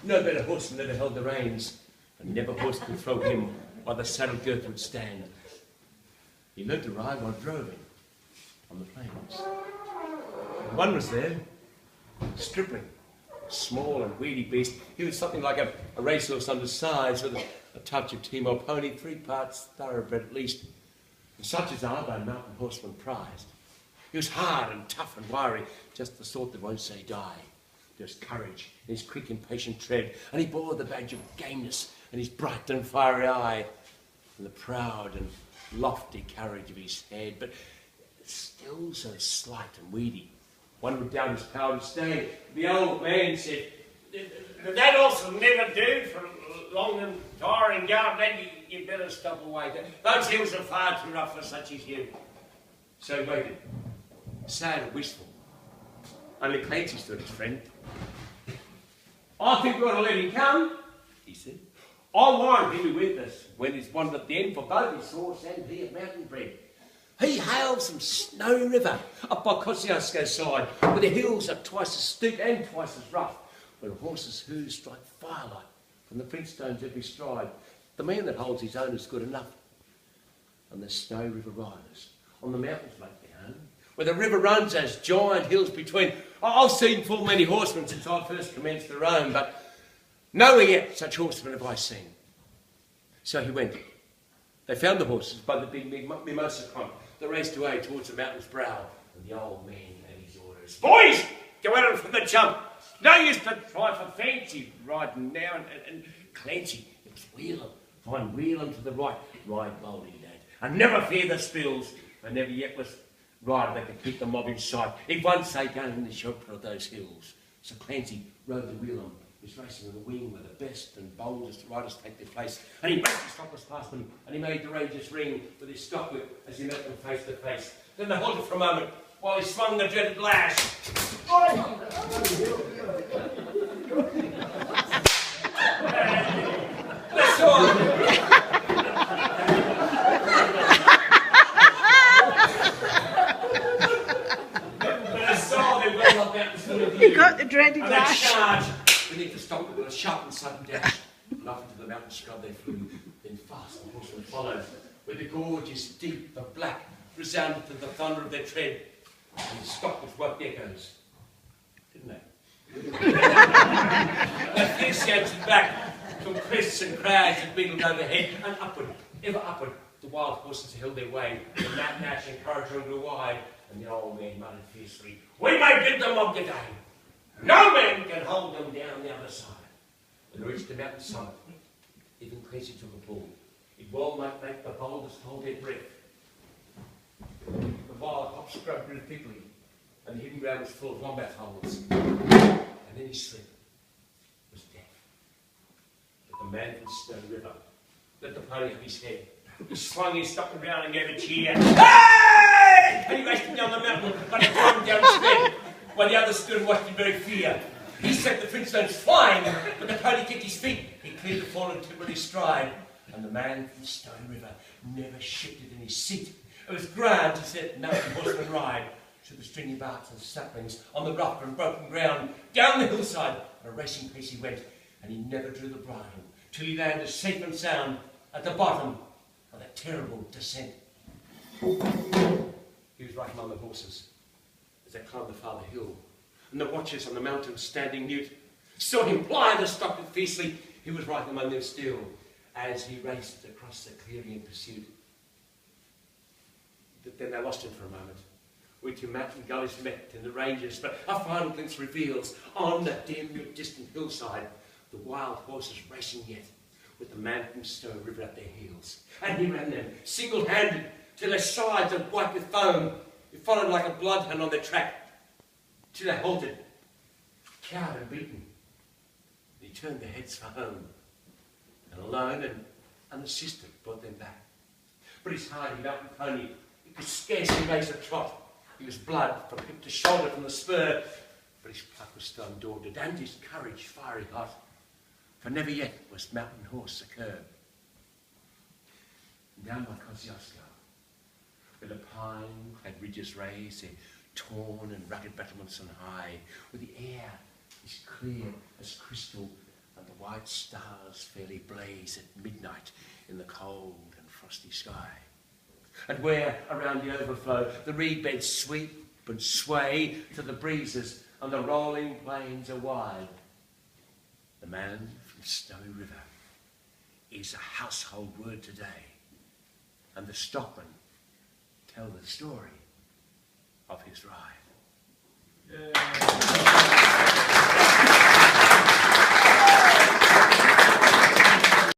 No better horseman ever held the reins, and never horse could throw him while the saddle girth would stand. He learned to ride while droving on the plains. And one was there, Stripling, a small and weedy beast. He was something like a racehorse undersized, with a touch of Timor pony, 3 parts thoroughbred at least, and such as are by mountain horsemen prized. He was hard and tough and wiry, just the sort that won't say die. There was courage in his quick, impatient tread, and he bore the badge of gameness in his bright and fiery eye, and the proud and lofty courage of his head, but still so slight and weedy. One would doubt his power to stay. The old man said, "That also never do for long and tiring gallop, then you'd better stop away. Those hills are far too rough for such as you." So he waited, sad and wistful. Only Clancy stood his friend. "I think we ought to let him come," he said. "I warrant he'll be with us when he's wandered at the end, for both his horse and he have mountain bred. He hails from Snowy River, up by Kosciuszko's side, where the hills are twice as steep and twice as rough, where the horses' hoofs strike firelight from the flintstones every stride. The man that holds his own is good enough. And the Snowy River riders, on the mountains like their own, where the river runs as giant hills between. I've seen full many horsemen since I first commenced to roam, but nowhere yet such horsemen have I seen." So he went. They found the horses by the big mimosa clump that raced away towards the mountain's brow, and the old man gave his orders. "Boys, go at it from the jump. No use to try for fancy riding now, and Clancy, it's wheel 'em. Find wheel 'em to the right. Ride boldly, lad, and never fear the spills. And never yet was rider that could keep the mob in sight if once they gain the shelter of those hills." So Clancy rode the wheel on. He was racing with a wing where the best and boldest riders take their place, and he raced his stockless past them, and he made the rangers ring with his stock whip as he met them face to face. Then they halted for a moment while he swung the dreaded lash. That's all. He got the dreaded lash. And beneath the stock with a sharp and sudden dash, and off into the mountain scrub they flew. Then fast the horsemen followed, where the gorges deep and black resounded to the thunder of their tread, and the stock was woke echoes, didn't they? They fiercely answered back from crests and crags that beetled overhead, and upward, ever upward, the wild horses held their way. The mountain ash encouraged them grew wide, and the old man muttered fiercely, "We may bid them mob today. No man can hold them down the other side." And reached the mountain summit. Even Clancy took a pull. It well might make the boldest hold their breath. The wild hop scrub grew thickly, and the hidden ground was full of wombat holes. And then he slipped, was deaf. But the man from Stone River let the pony have his head. He swung his stock around and gave a cheer. "Hey!" And he raced him down the mountain, but he threw him down instead, while the others stood and watched in very fear. He sent the flintstones flying, but the pony kicked his feet. He cleared the fallen timber in his stride, and the man from Stone River never shifted in his seat. It was grand to see mountain horsemen ride through the stringy barks and saplings on the rough and broken ground. Down the hillside at a racing pace he went, and he never drew the bridle till he landed safe and sound at the bottom of that terrible descent. He was right among the horses as they climbed the farther hill, and the watchers on the mountain standing mute saw him ply the stock fiercely. He was right among them still as he raced across the clearing in pursuit. Then they lost him for a moment. We two mountain gullies met in the ranges, but a final glimpse reveals on the dim, distant hillside the wild horses racing yet, with the man from Stone River at their heels. And he ran them, single-handed, till their sides were white with foam. He followed like a bloodhound on their track, till they halted, cowed and beaten. He turned their heads for home, and alone and unassisted brought them back. But his hardy mountain pony, he could scarcely raise a trot. He was blood from hip to shoulder from the spur, but his pluck was still undaunted, and his courage fiery hot, for never yet was mountain horse superb. Down by Kosciuszko, where the pine had ridges raised, their torn and rugged battlements on high, where the air is clear as crystal, white stars fairly blaze at midnight in the cold and frosty sky. And where, around the overflow, the reed beds sweep and sway to the breezes and the rolling plains are wide. The man from Snowy River is a household word today, and the stockmen tell the story of his ride.